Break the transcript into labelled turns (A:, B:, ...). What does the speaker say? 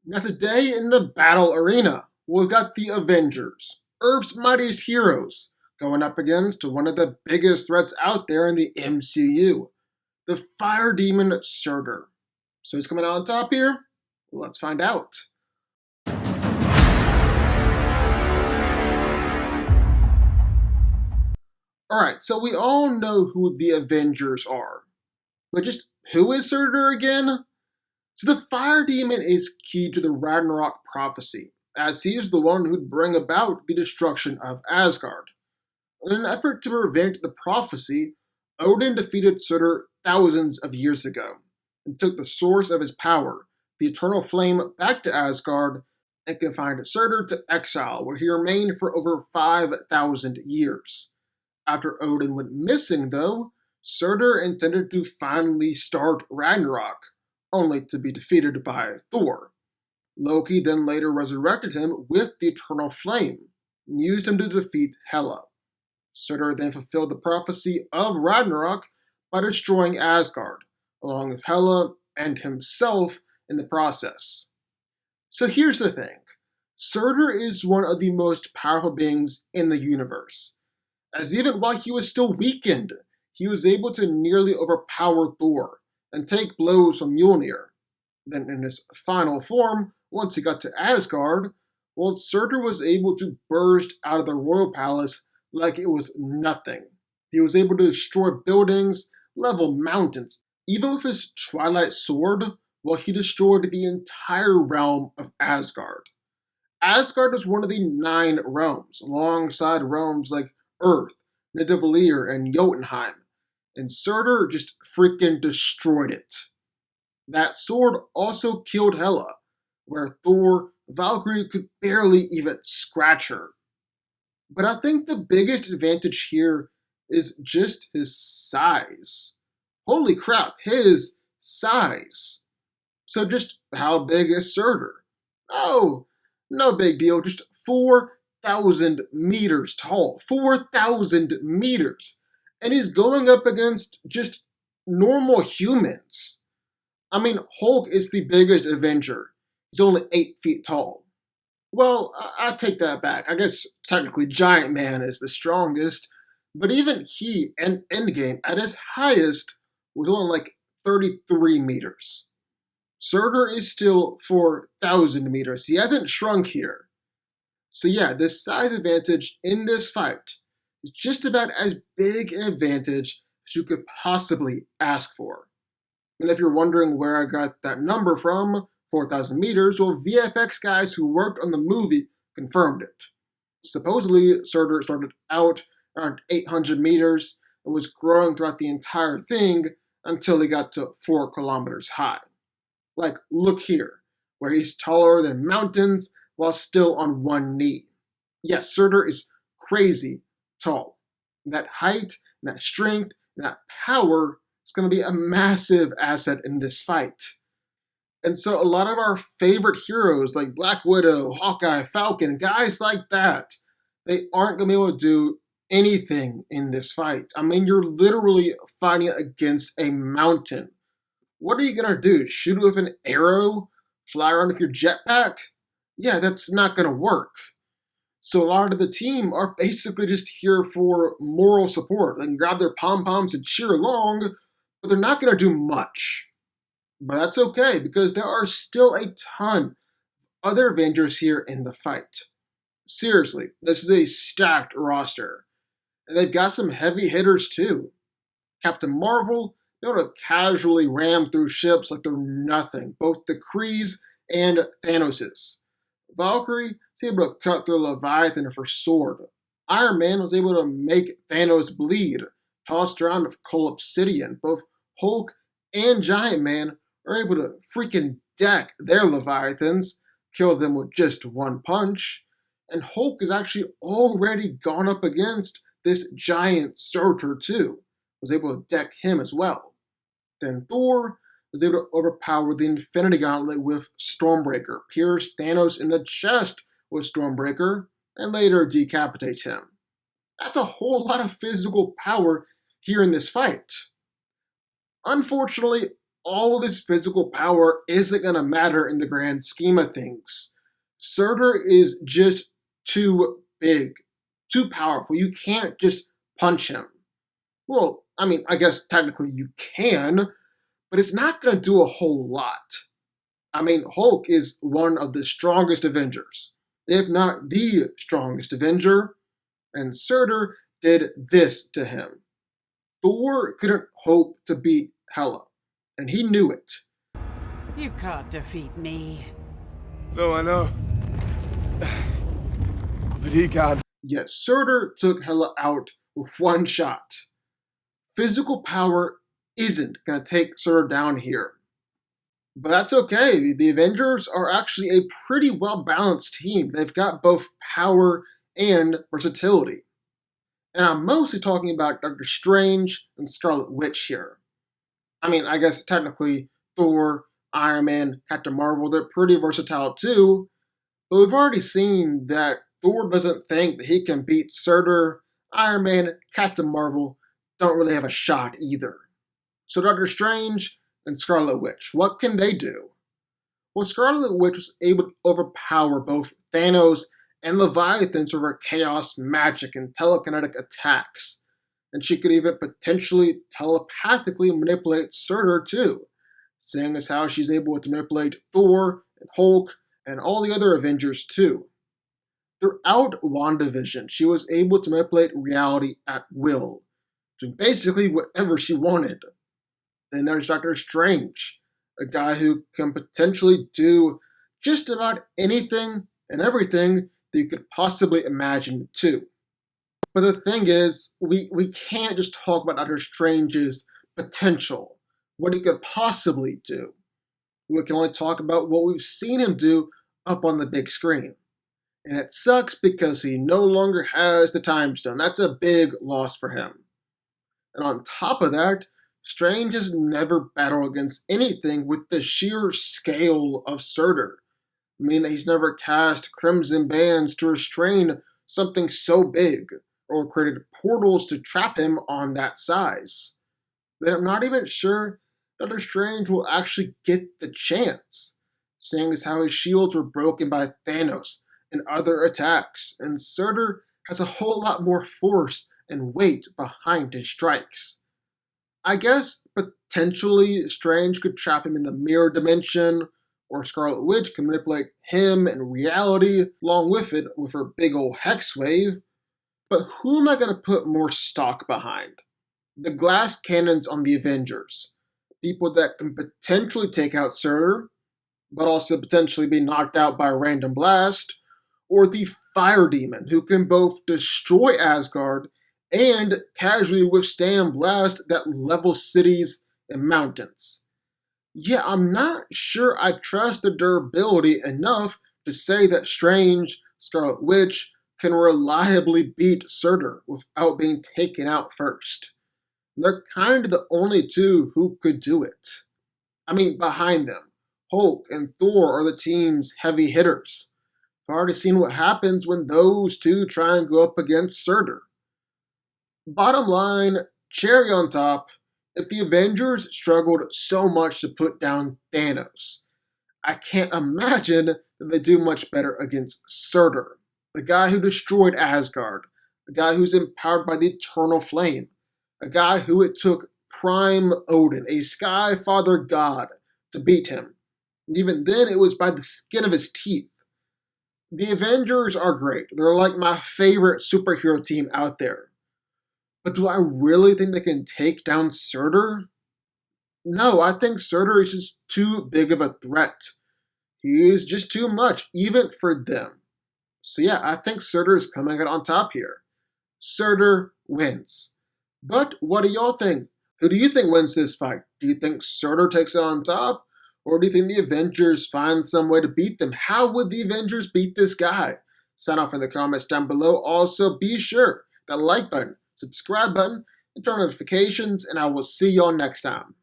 A: Now today in the battle arena, we've got the Avengers, Earth's Mightiest Heroes, going up against one of the biggest threats out there in the MCU, the Fire Demon Surtur. So who's coming out on top here? Let's find out. Alright, so we all know who the Avengers are. But just who is Surtur again? So the Fire Demon is key to the Ragnarok prophecy, as he is the one who'd bring about the destruction of Asgard. In an effort to prevent the prophecy, Odin defeated Surtur thousands of years ago, and took the source of his power, the eternal flame, back to Asgard, and confined Surtur to exile, where he remained for over 5,000 years. After Odin went missing, though, Surtur intended to finally start Ragnarok, only to be defeated by Thor. Loki then later resurrected him with the eternal flame, and used him to defeat Hela. Surtur then fulfilled the prophecy of Ragnarok by destroying Asgard, along with Hela and himself in the process. So here's the thing. Surtur is one of the most powerful beings in the universe, as even while he was still weakened, he was able to nearly overpower Thor and take blows from Mjolnir. Then in his final form, once he got to Asgard, well, Surtur was able to burst out of the royal palace like it was nothing. He was able to destroy buildings, level mountains, even with his Twilight Sword, well, he destroyed the entire realm of Asgard. Asgard is one of the 9 realms, alongside realms like Earth, Nidavellir, and Jotunheim, and Surtur just freaking destroyed it. That sword also killed Hela, where Thor, Valkyrie could barely even scratch her. But I think the biggest advantage here is just his size. Holy crap, his size. So just how big is Surtur? Oh, no big deal, just 4,000 meters tall. 4,000 meters. And he's going up against just normal humans. I mean, Hulk is the biggest Avenger. He's only 8 feet tall. Well, I take that back. I guess technically Giant Man is the strongest, but even he, in Endgame, at his highest, was only like 33 meters. Surtur is still 4,000 meters. He hasn't shrunk here. So yeah, this size advantage in this fight is just about as big an advantage as you could possibly ask for. And if you're wondering where I got that number from, 4,000 meters, well, VFX guys who worked on the movie confirmed it. Supposedly, Surtur started out around 800 meters and was growing throughout the entire thing until he got to 4 kilometers high. Like, look here, where he's taller than mountains while still on one knee. Yes, Surtur is crazy tall. That height, that strength, that power is going to be a massive asset in this fight. And so a lot of our favorite heroes like Black Widow, Hawkeye, Falcon, guys like that, they aren't going to be able to do anything in this fight. I mean, you're literally fighting against a mountain. What are you going to do? Shoot it with an arrow? Fly around with your jetpack? Yeah, that's not going to work. So a lot of the team are basically just here for moral support. They can grab their pom-poms and cheer along, but they're not going to do much. But that's okay, because there are still a ton of other Avengers here in the fight. Seriously, this is a stacked roster. And they've got some heavy hitters too. Captain Marvel, they're able to casually ram through ships like they're nothing, both the Krees and Thanos's. Valkyrie was able to cut through Leviathan with her sword. Iron Man was able to make Thanos bleed, tossed around with coal obsidian. Both Hulk and Giant Man are able to freaking deck their Leviathans, kill them with just one punch. And Hulk has actually already gone up against this giant Surtur too, was able to deck him as well. Then Thor was able to overpower the Infinity Gauntlet with Stormbreaker, pierce Thanos in the chest with Stormbreaker, and later decapitate him. That's a whole lot of physical power here in this fight. Unfortunately, all this physical power isn't going to matter in the grand scheme of things. Surtur is just too big, too powerful. You can't just punch him. Well, I mean, I guess technically you can, but it's not going to do a whole lot. I mean, Hulk is one of the strongest Avengers, if not the strongest Avenger, and Surtur did this to him. Thor couldn't hope to beat Hela, and he knew it.
B: You can't defeat me.
C: No, I know. But he can.
A: Yet Surtur took Hela out with one shot. Physical power isn't going to take Surtur down here. But that's okay. The Avengers are actually a pretty well-balanced team. They've got both power and versatility. And I'm mostly talking about Doctor Strange and Scarlet Witch here. I mean, I guess technically Thor, Iron Man, Captain Marvel, they're pretty versatile too. But we've already seen that Thor doesn't think that he can beat Surtur. Iron Man, Captain Marvel don't really have a shot either. So Doctor Strange and Scarlet Witch, what can they do? Well, Scarlet Witch was able to overpower both Thanos and Leviathans over chaos, magic, and telekinetic attacks. And she could even potentially telepathically manipulate Surtur too, seeing as how she's able to manipulate Thor and Hulk and all the other Avengers too. Throughout WandaVision, she was able to manipulate reality at will, doing basically whatever she wanted. Then there's Doctor Strange, a guy who can potentially do just about anything and everything that you could possibly imagine too. But the thing is, we can't just talk about Doctor Strange's potential, what he could possibly do. We can only talk about what we've seen him do up on the big screen. And it sucks because he no longer has the Time Stone. That's a big loss for him. And on top of that, Strange has never battled against anything with the sheer scale of Surtur, meaning that he's never cast crimson bands to restrain something so big, or created portals to trap him on that size. Then I'm not even sure Doctor Strange will actually get the chance, seeing as how his shields were broken by Thanos and other attacks, and Surtur has a whole lot more force and weight behind his strikes. I guess potentially Strange could trap him in the mirror dimension, or Scarlet Witch can manipulate him and reality along with it with her big ol' hex wave. But who am I going to put more stock behind? The glass cannons on the Avengers. People that can potentially take out Surtur, but also potentially be knocked out by a random blast, or the Fire Demon, who can both destroy Asgard and casually withstand blasts that level cities and mountains. Yeah, I'm not sure I trust the durability enough to say that Strange, Scarlet Witch, can reliably beat Surtur without being taken out first. They're kind of the only two who could do it. I mean, behind them, Hulk and Thor are the team's heavy hitters. I've already seen what happens when those two try and go up against Surtur. Bottom line, cherry on top, if the Avengers struggled so much to put down Thanos, I can't imagine that they do much better against Surtur, the guy who destroyed Asgard, the guy who's empowered by the eternal flame, a guy who it took prime Odin, a sky father god, to beat him. And even then, it was by the skin of his teeth. The Avengers are great. They're like my favorite superhero team out there. But do I really think they can take down Surtur? No, I think Surtur is just too big of a threat. He is just too much, even for them. So yeah, I think Surtur is coming out on top here. Surtur wins. But what do y'all think? Who do you think wins this fight? Do you think Surtur takes it on top? Or do you think the Avengers find some way to beat them? How would the Avengers beat this guy? Sign off in the comments down below. Also, be sure that like button, subscribe button, and turn on notifications, and I will see y'all next time.